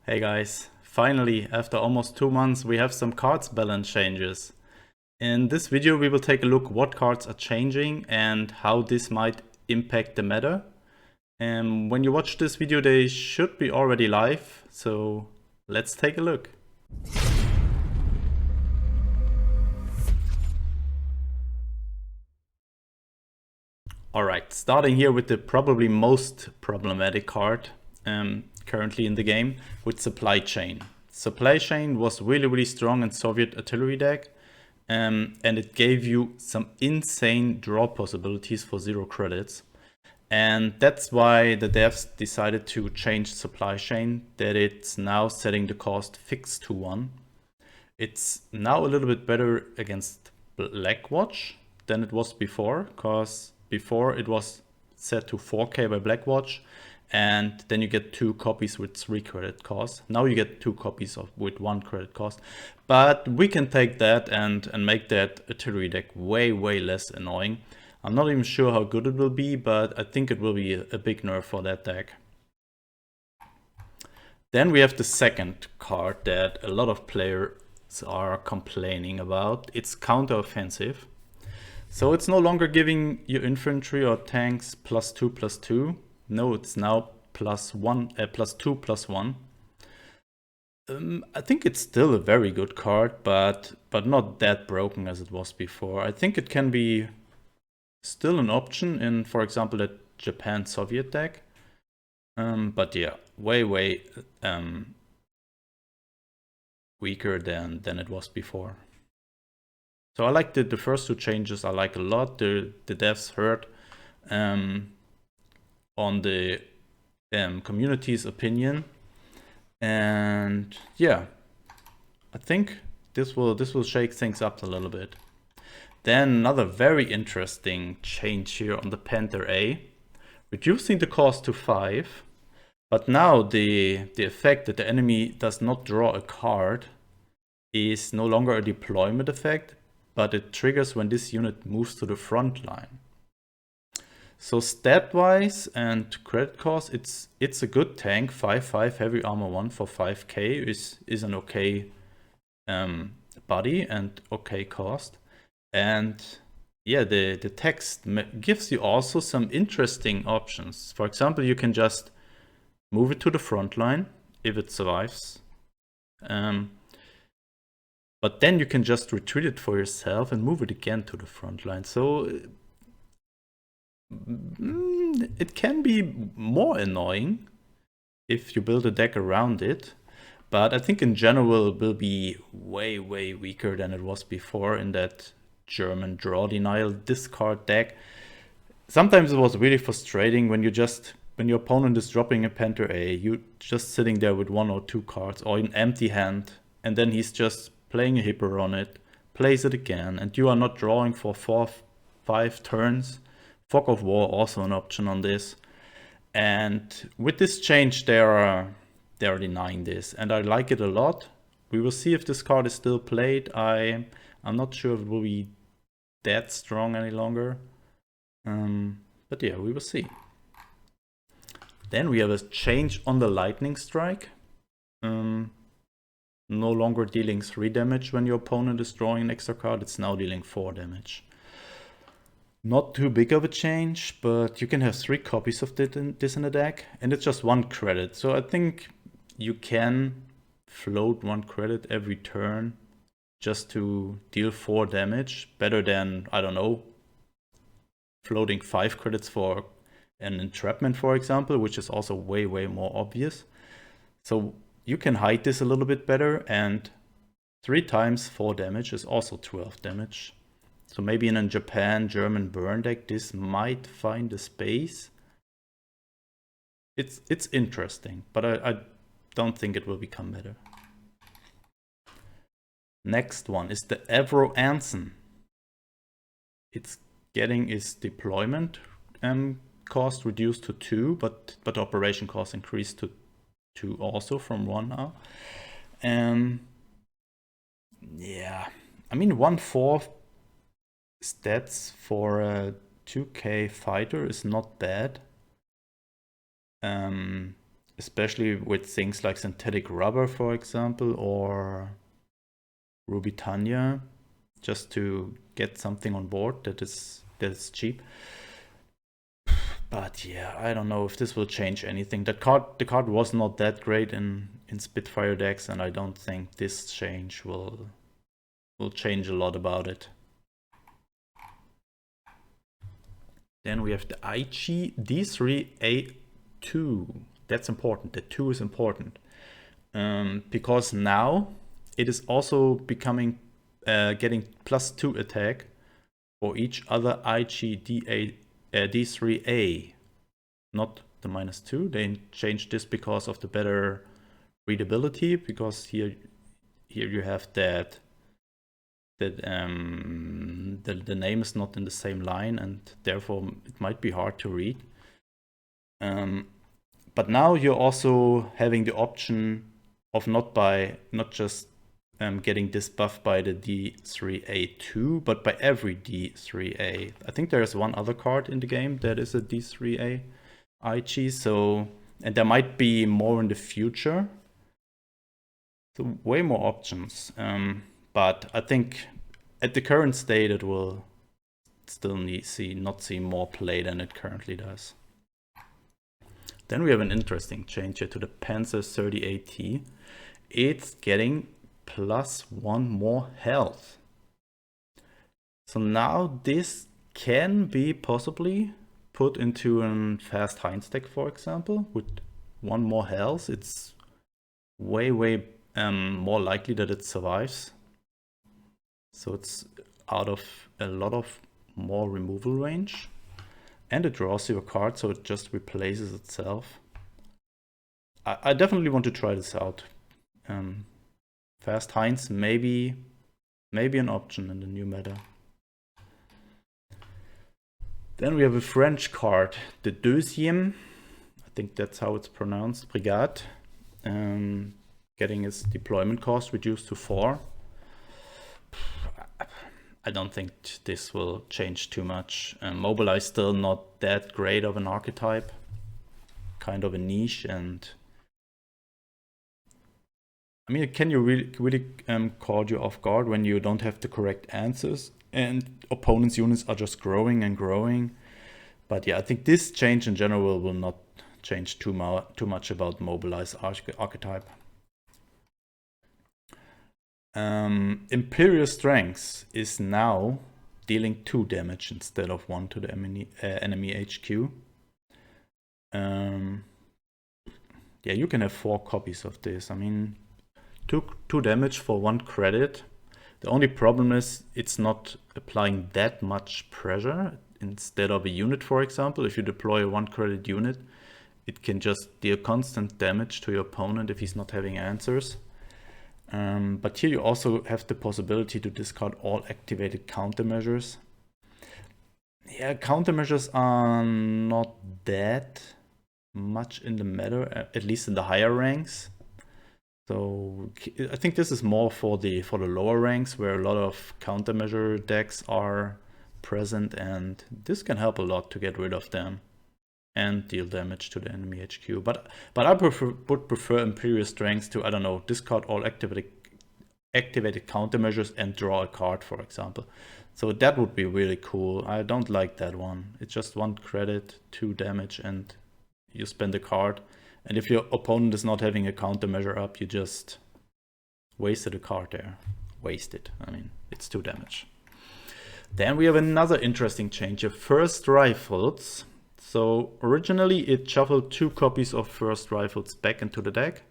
Hey guys, finally, after almost 2 months, we have some cards balance changes. In this video, we will take a look what cards are changing and how this might impact the meta. And when you watch this video, they should be already live, so let's take a look. Alright, starting here with the probably most problematic card currently in the game, with Supply Chain. Supply Chain was really strong in Soviet artillery deck, and it gave you some insane draw possibilities for 0 credits. And that's why the devs decided to change Supply Chain, that it's now setting the cost fixed to 1. It's now a little bit better against Blackwatch than it was before, because before it was set to 4k by Blackwatch, and then you get 2 copies with 3 credit cost. Now you get 2 copies with 1 credit cost. But we can take that and make that artillery deck way less annoying. I'm not even sure how good it will be, but I think it will be a big nerf for that deck. Then we have the second card that a lot of players are complaining about. It's counter-offensive. So it's no longer giving your infantry or tanks +2/+2. No, it's now +2/+1. I think it's still a very good card, but not that broken as it was before. I think it can be still an option in, for example, the Japan-Soviet deck. But yeah, way weaker than it was before. So I like the first 2 changes. I like a lot. The devs heard on the community's opinion, and yeah, I think this will shake things up a little bit. Then another very interesting change here on the Panther A, reducing the cost to 5. But now the effect that the enemy does not draw a card is no longer a deployment effect, but it triggers when this unit moves to the front line. So stat-wise and credit cost, it's a good tank. 5/5 heavy armor 1 for 5k is an okay body and okay cost. And yeah, the text gives you also some interesting options. For example, you can just move it to the front line if it survives. But then you can just retreat it for yourself and move it again to the front line. So it can be more annoying if you build a deck around it. But I think in general it will be way weaker than it was before in that German draw denial discard deck. Sometimes it was really frustrating when your opponent is dropping a Panther A, you just sitting there with 1 or 2 cards or an empty hand, and then he's just playing a Hipper on it, plays it again, and you are not drawing for 4-5 turns. Fog of War also an option on this. And with this change, they are denying this, and I like it a lot. We will see if this card is still played. I'm not sure if it will be that strong any longer. But yeah, we will see. Then we have a change on the Lightning Strike. No longer dealing 3 damage when your opponent is drawing an extra card. It's now dealing 4 damage. Not too big of a change, but you can have 3 copies of this in the deck, and it's just 1 credit. So I think you can float 1 credit every turn just to deal 4 damage. Better than, I don't know, floating 5 credits for an entrapment, for example, which is also way more obvious. So you can hide this a little bit better, and 3 times 4 damage is also 12 damage. So maybe in a Japan-German burn deck, this might find a space. It's interesting, but I don't think it will become better. Next one is the Avro Hansen. It's getting its deployment cost reduced to 2, but operation cost increased to 2 also from 1 now. Yeah, I mean 1/4 stats for a 2k fighter is not bad. especially with things like synthetic rubber, for example, or Ruby Tanya, just to get something on board that is cheap. But yeah, I don't know if this will change anything. The card was not that great in Spitfire decks, and I don't think this change will change a lot about it. Then we have the IG D3A2. That's important. The 2 is important. Because now it is also becoming getting +2 attack for each other IG D3A. Not the -2. They changed this because of the better readability, because here you have that the name is not in the same line, and therefore it might be hard to read. But now you're also having the option of not just getting this buff by the D3A2, but by every D3A. I think there is one other card in the game that is a D3A IG, so, and there might be more in the future. So way more options. But I think at the current state it will still not see more play than it currently does. Then we have an interesting change here to the Panther 38T. It's getting +1 more health. So now this can be possibly put into a fast Heinz deck, for example, with 1 more health. It's way more likely that it survives. So it's out of a lot of more removal range. And it draws you a card, so it just replaces itself. I definitely want to try this out. Fast Heinz maybe an option in the new meta. Then we have a French card, Deducium. I think that's how it's pronounced. Brigade. Getting its deployment cost reduced to 4. I don't think this will change too much. Mobilize still not that great of an archetype. Kind of a niche, and I mean, can you really caught you off guard when you don't have the correct answers and opponents' units are just growing and growing. But yeah, I think this change in general will not change too much about Mobilize archetype. Imperial Strength is now dealing 2 damage instead of 1 to the enemy HQ. Yeah, you can have 4 copies of this. I mean, 2 damage for 1 credit. The only problem is it's not applying that much pressure. Instead of a unit, for example, if you deploy a 1 credit unit, it can just deal constant damage to your opponent if he's not having answers. But here you also have the possibility to discard all activated countermeasures. Yeah, countermeasures are not that much in the meta, at least in the higher ranks. So I think this is more for the lower ranks, where a lot of countermeasure decks are present, and this can help a lot to get rid of them and deal damage to the enemy HQ. But I would prefer Imperial Strength to, I don't know, discard all activated countermeasures and draw a card, for example. So that would be really cool. I don't like that one. It's just 1 credit, 2 damage, and you spend a card. And if your opponent is not having a countermeasure up, you just wasted a card there. Wasted. I mean, it's 2 damage. Then we have another interesting change here. First Rifles. So originally it shuffled 2 copies of First Rifles back into the deck.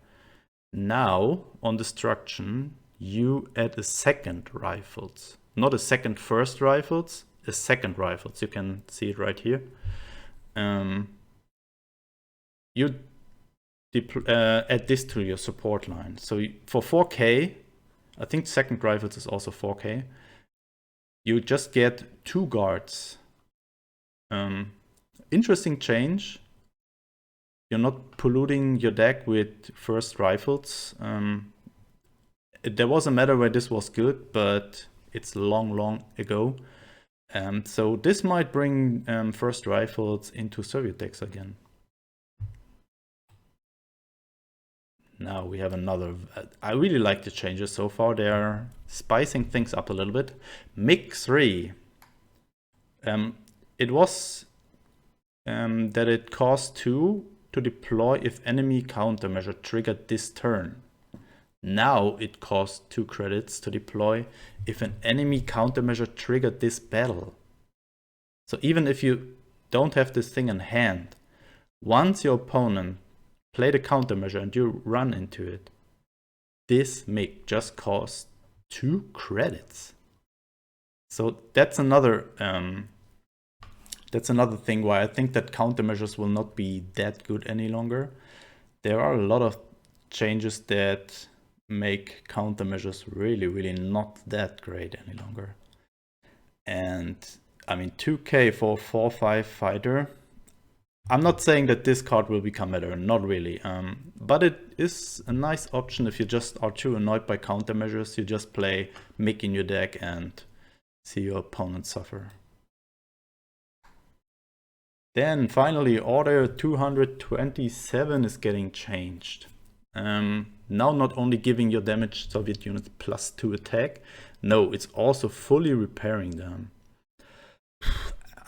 Now on Destruction you add a second Rifles. Not a second First Rifles, a second Rifles. You can see it right here. You add this to your support line. So for 4k, I think second Rifles is also 4k, you just get 2 guards. Interesting change. You're not polluting your deck with First Rifles. There was a meta where this was good, but it's long ago. So this might bring First Rifles into Soviet decks again. now we have another. I really like the changes so far. They're spicing things up a little bit. MiG 3. It was that it cost 2 to deploy if enemy countermeasure triggered this turn. Now it costs 2 credits to deploy if an enemy countermeasure triggered this battle. So even if you don't have this thing in hand, once your opponent played a countermeasure and you run into it, this MiG just costs 2 credits. So that's another thing why I think that countermeasures will not be that good any longer. There are a lot of changes that make countermeasures really not that great any longer. And I mean, 2k for 4-5 fighter. I'm not saying that this card will become better, not really. But it is a nice option if you just are too annoyed by countermeasures. You just play MiG in your deck and see your opponent suffer. Then finally, Order 227 is getting changed. Now not only giving your damaged Soviet units +2 attack, no, it's also fully repairing them.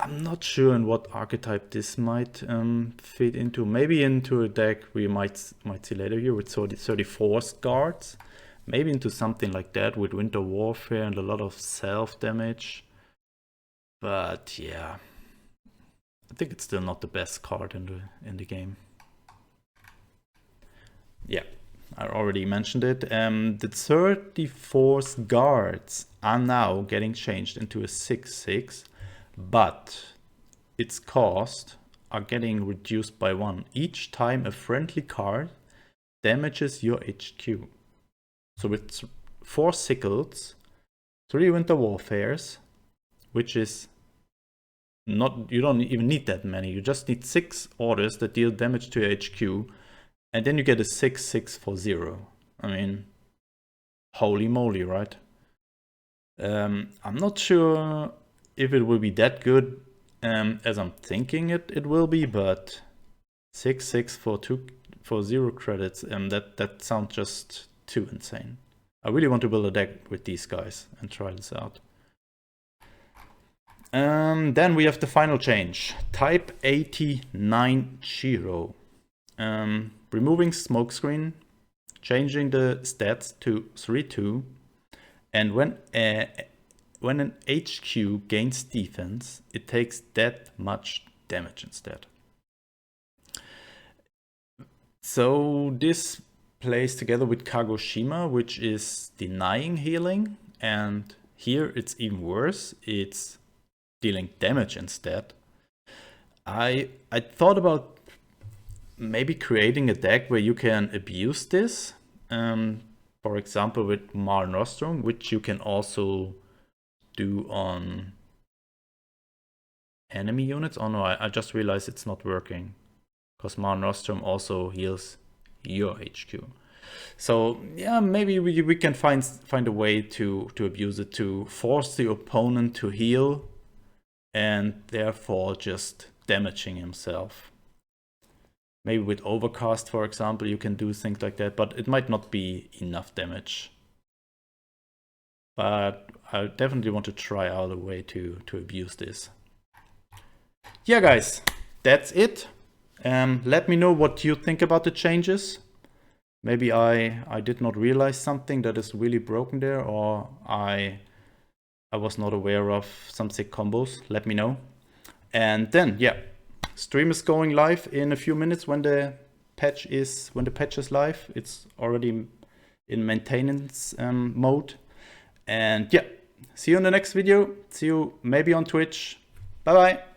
I'm not sure in what archetype this might fit into. Maybe into a deck we might see later here with 34 guards. Maybe into something like that with Winter Warfare and a lot of self-damage. But yeah, I think it's still not the best card in the game. Yeah, I already mentioned it. The 34 guards are now getting changed into a 6/6, but its cost are getting reduced by 1 each time a friendly card damages your HQ. So with 4 sickles, 3 Winter Warfares, which is not, you don't even need that many. You just need 6 orders that deal damage to your HQ, and then you get a 6/6 for 0. I mean, holy moly, right? I'm not sure if it will be that good as I'm thinking it will be, but 6/6 for 0 credits, that sounds just too insane. I really want to build a deck with these guys and try this out. Then we have the final change, Type 89 Shiro. Removing smokescreen, changing the stats to 3/2, and when an HQ gains defense, it takes that much damage instead. So this plays together with Kagoshima, which is denying healing, and here it's even worse. It's dealing damage instead. I thought about maybe creating a deck where you can abuse this, for example with Mare Nostrum, which you can also do on enemy units. Oh no, I just realized it's not working, because Mare Nostrum also heals your HQ. So yeah, maybe we can find a way to abuse it, to force the opponent to heal and therefore just damaging himself. Maybe with Overcast, for example, you can do things like that, but it might not be enough damage. But I definitely want to try out a way to abuse this. Yeah, guys, that's it. Let me know what you think about the changes. Maybe I did not realize something that is really broken there, or I was not aware of some sick combos. Let me know. And then, yeah, stream is going live in a few minutes when the patch is live. It's already in maintenance mode. And yeah, see you in the next video. See you maybe on Twitch. Bye bye.